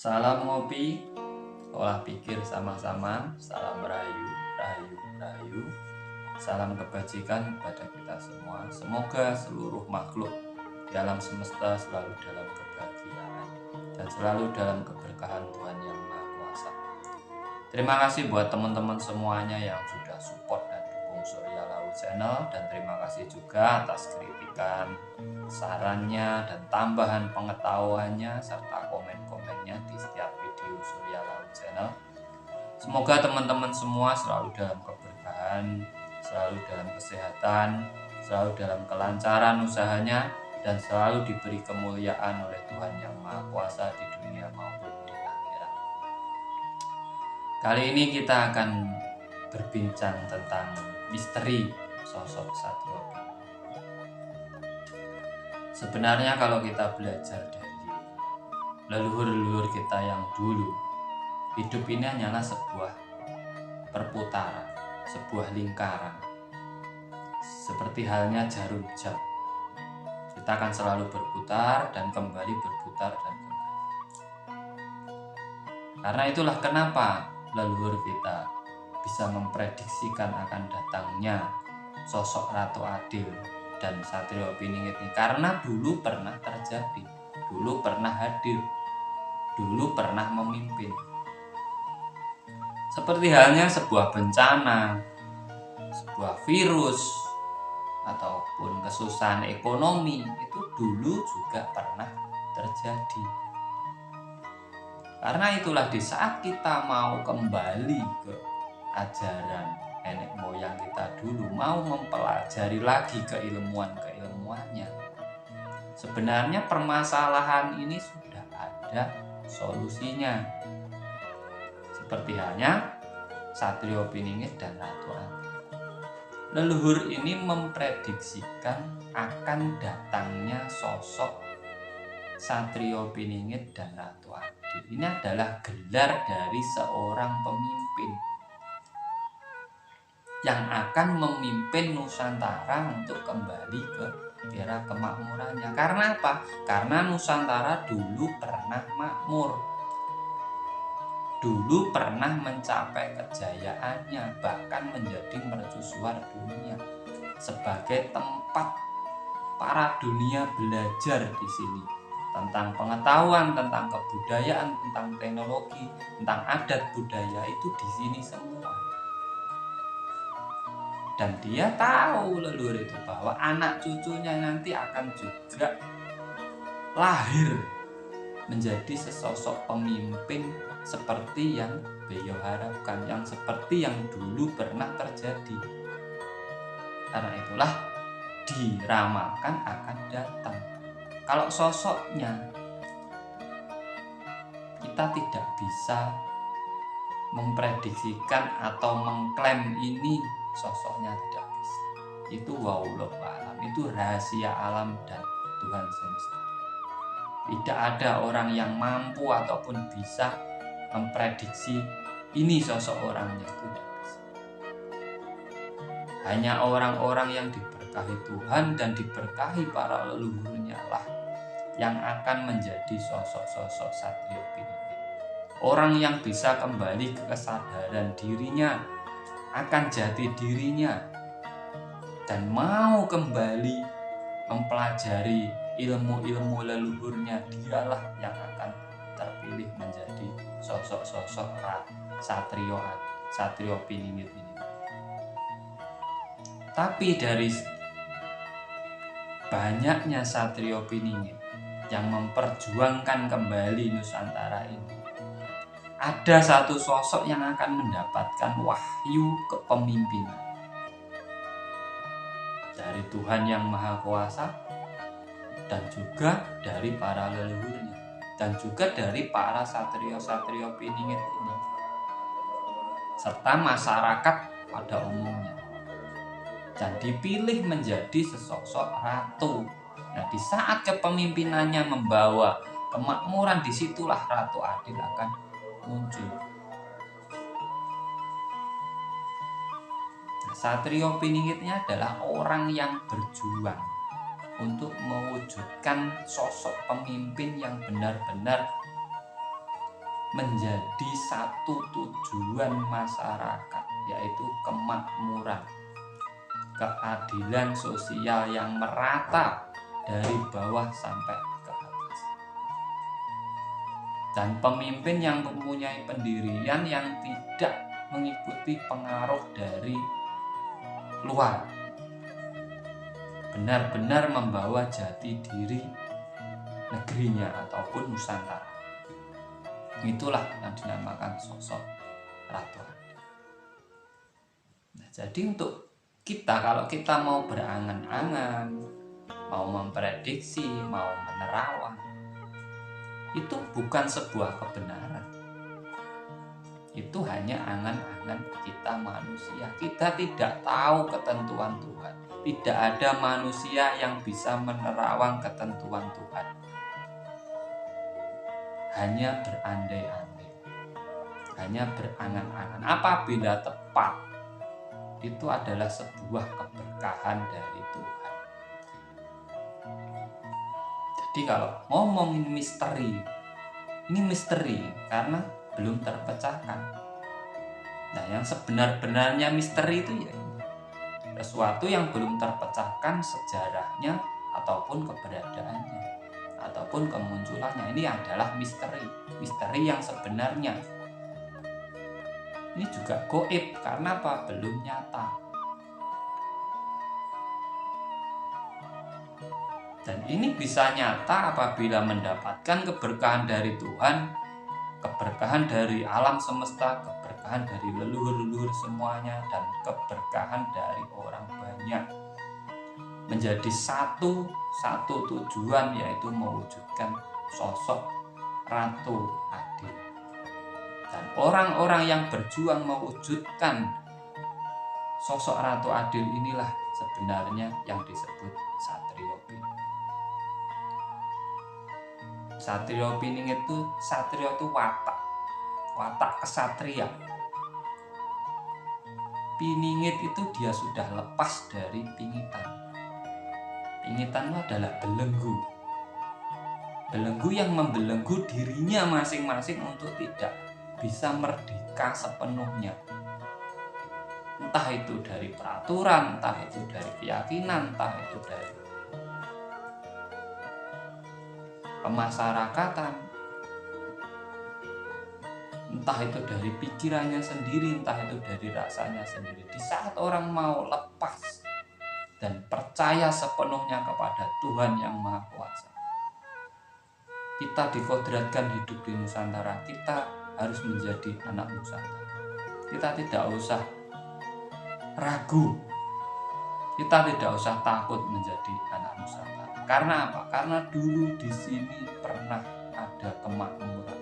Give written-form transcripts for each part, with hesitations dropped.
Salam ngopi, olah pikir sama-sama, salam rayu, rayu, rayu. Salam kebajikan pada kita semua. Semoga seluruh makhluk di alam semesta selalu dalam kebahagiaan dan selalu dalam keberkahan Tuhan Yang Maha Kuasa. Terima kasih buat teman-teman semuanya yang sudah support dan dukung Surya Lau Channel, dan terima kasih juga atas kritikan, sarannya, dan tambahan pengetahuannya serta komen-komennya di setiap video Surya Lau Channel. Semoga teman-teman semua selalu dalam keberkahan, selalu dalam kesehatan, selalu dalam kelancaran usahanya, dan selalu diberi kemuliaan oleh Tuhan Yang Maha Kuasa di dunia maupun di akhirat. Kali ini kita akan berbincang tentang misteri sosok Satrio. Sebenarnya kalau kita belajar dari leluhur-leluhur kita yang dulu, hidup ini hanyalah sebuah perputaran, sebuah lingkaran. Seperti halnya jarum jam. Kita akan selalu berputar dan kembali berputar dan kembali. Karena itulah kenapa leluhur kita bisa memprediksikan akan datangnya sosok Ratu Adil dan Satrio Piningit ini, karena dulu pernah terjadi, dulu pernah hadir, dulu pernah memimpin. Seperti halnya sebuah bencana, sebuah virus, ataupun kesusahan ekonomi, itu dulu juga pernah terjadi. Karena itulah di saat kita mau kembali ke ajaran nenek moyang kita dulu, mau mempelajari lagi keilmuannya, sebenarnya permasalahan ini sudah ada solusinya. Seperti halnya Satrio Piningit dan Ratu Adil. Leluhur ini memprediksikan akan datangnya sosok Satrio Piningit dan Ratu Adil. Ini adalah gelar dari seorang pemimpin yang akan memimpin Nusantara untuk kembali ke era kemakmurannya. Karena apa? Karena Nusantara dulu pernah makmur, dulu pernah mencapai kejayaannya, bahkan menjadi mercusuar dunia, sebagai tempat para dunia belajar di sini tentang pengetahuan, tentang kebudayaan, tentang teknologi, tentang adat budaya, itu di sini semua. Dan dia tahu, leluhur itu, bahwa anak cucunya nanti akan juga lahir menjadi sesosok pemimpin seperti yang beliau harapkan, yang seperti yang dulu pernah terjadi. Karena itulah diramalkan akan datang. Kalau sosoknya kita tidak bisa memprediksikan atau mengklaim ini sosoknya, tidak bisa. Itu wallahu alam, itu rahasia alam dan Tuhan semesta. Tidak ada orang yang mampu ataupun bisa memprediksi ini sosok orangnya, itu tidak bisa. Hanya orang-orang yang diberkahi Tuhan dan diberkahi para leluhurnya lah yang akan menjadi sosok-sosok Satrio Piningit. Orang yang bisa kembali ke kesadaran dirinya akan jati dirinya dan mau kembali mempelajari ilmu-ilmu leluhurnya, dialah yang akan terpilih menjadi sosok-sosok Satrio Piningit ini. Tapi dari banyaknya Satrio Piningit yang memperjuangkan kembali Nusantara ini, ada satu sosok yang akan mendapatkan wahyu kepemimpinan dari Tuhan Yang Maha Kuasa, dan juga dari para leluhurnya, dan juga dari para Satrio Piningit ini, serta masyarakat pada umumnya, dan dipilih menjadi sesosok ratu. Nah, di saat kepemimpinannya membawa kemakmuran, disitulah Ratu Adil akan muncul. Nah, Satrio Piningitnya adalah orang yang berjuang untuk mewujudkan sosok pemimpin yang benar-benar menjadi satu tujuan masyarakat, yaitu kemakmuran, keadilan sosial yang merata dari bawah sampai ke atas. Dan pemimpin yang mempunyai pendirian yang tidak mengikuti pengaruh dari luar, benar-benar membawa jati diri negerinya ataupun Nusantara. Itulah yang dinamakan sosok Ratu Adil. Nah, jadi untuk kita, kalau kita mau berangan-angan, mau memprediksi, mau menerawang, itu bukan sebuah kebenaran. Itu hanya angan-angan kita manusia. Kita tidak tahu ketentuan Tuhan. Tidak ada manusia yang bisa menerawang ketentuan Tuhan. Hanya berandai-andai, hanya berangan-angan. Apabila tepat, itu adalah sebuah keberkahan dari Tuhan. Jadi kalau ngomongin misteri, ini misteri karena belum terpecahkan. Nah, yang sebenar-benarnya misteri itu ya ini, sesuatu yang belum terpecahkan sejarahnya ataupun keberadaannya ataupun kemunculannya. Ini adalah misteri yang sebenarnya. Ini juga gaib karena apa? Belum nyata. Dan ini bisa nyata apabila mendapatkan keberkahan dari Tuhan, keberkahan dari alam semesta, keberkahan dari leluhur-leluhur semuanya, dan keberkahan dari orang banyak. Menjadi satu tujuan, yaitu mewujudkan sosok Ratu Adil. Dan orang-orang yang berjuang mewujudkan sosok Ratu Adil inilah sebenarnya yang disebut Satrio Pining. Satrio Pining itu, satrio itu watak kesatria. Piningit itu dia sudah lepas dari pingitan. Pingitan itu adalah belenggu. Belenggu yang membelenggu dirinya masing-masing untuk tidak bisa merdeka sepenuhnya. Entah itu dari peraturan, entah itu dari keyakinan, entah itu dari kemasyarakatan, entah itu dari pikirannya sendiri, entah itu dari rasanya sendiri. Di saat orang mau lepas dan percaya sepenuhnya kepada Tuhan yang Maha Kuasa, kita dikodratkan hidup di Nusantara. Kita harus menjadi anak Nusantara. Kita tidak usah ragu, kita tidak usah takut menjadi anak Nusantara. Karena apa? Karena dulu di sini pernah ada kemakmuran,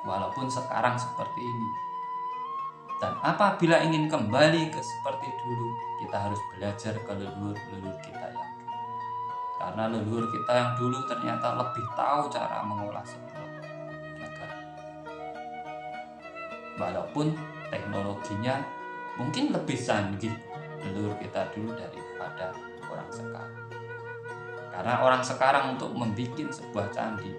walaupun sekarang seperti ini. Dan apabila ingin kembali ke seperti dulu, kita harus belajar ke leluhur kita yang dulu. Karena leluhur kita yang dulu ternyata lebih tahu cara mengolah sebuah negara. Walaupun teknologinya mungkin lebih canggih leluhur kita dulu daripada orang sekarang. Karena orang sekarang untuk membuat sebuah candi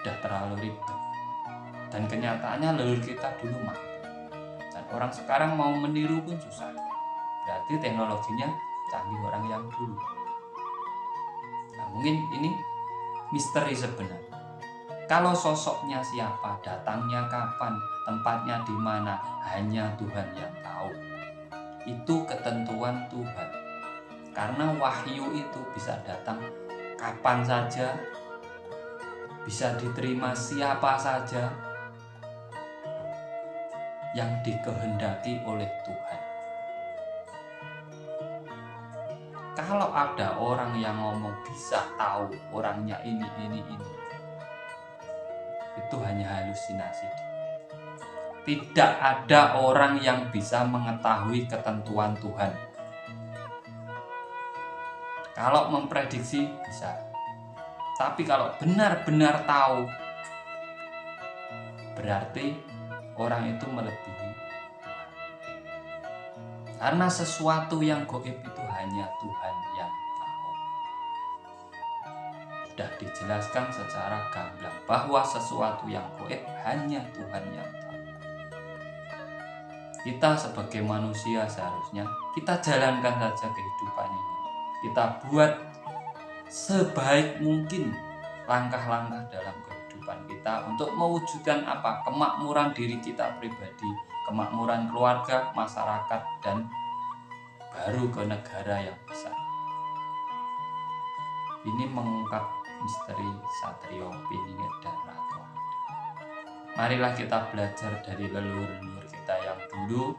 sudah terlalu ribet. Dan kenyataannya leluhur kita dulu mampu. Dan orang sekarang mau meniru pun susah. Berarti teknologinya canggih orang yang dulu. Nah, mungkin ini misteri sebenarnya. Kalau sosoknya siapa, datangnya kapan, tempatnya di mana, hanya Tuhan yang tahu. Itu ketentuan Tuhan. Karena wahyu itu bisa datang kapan saja, bisa diterima siapa saja yang dikehendaki oleh Tuhan. Kalau ada orang yang ngomong bisa tahu orangnya ini, itu hanya halusinasi. Tidak ada orang yang bisa mengetahui ketentuan Tuhan. Kalau memprediksi bisa, tapi kalau benar-benar tahu, berarti orang itu melebihi. Karena sesuatu yang gaib itu hanya Tuhan yang tahu. Sudah dijelaskan secara gamblang bahwa sesuatu yang gaib hanya Tuhan yang tahu. Kita sebagai manusia seharusnya kita jalankan saja kehidupan ini. Kita buat sebaik mungkin langkah-langkah dalam kehidupan kita untuk mewujudkan apa? Kemakmuran diri kita pribadi, kemakmuran keluarga, masyarakat, dan baru ke negara yang besar. Ini mengungkap misteri Satrio Piningit dan Ratu. Marilah kita belajar dari leluhur-leluhur kita yang dulu.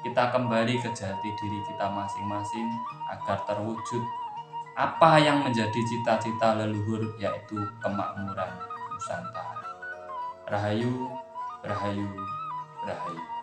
Kita kembali ke jati diri kita masing-masing agar terwujud apa yang menjadi cita-cita leluhur, yaitu kemakmuran Nusantara. Rahayu, rahayu, rahayu.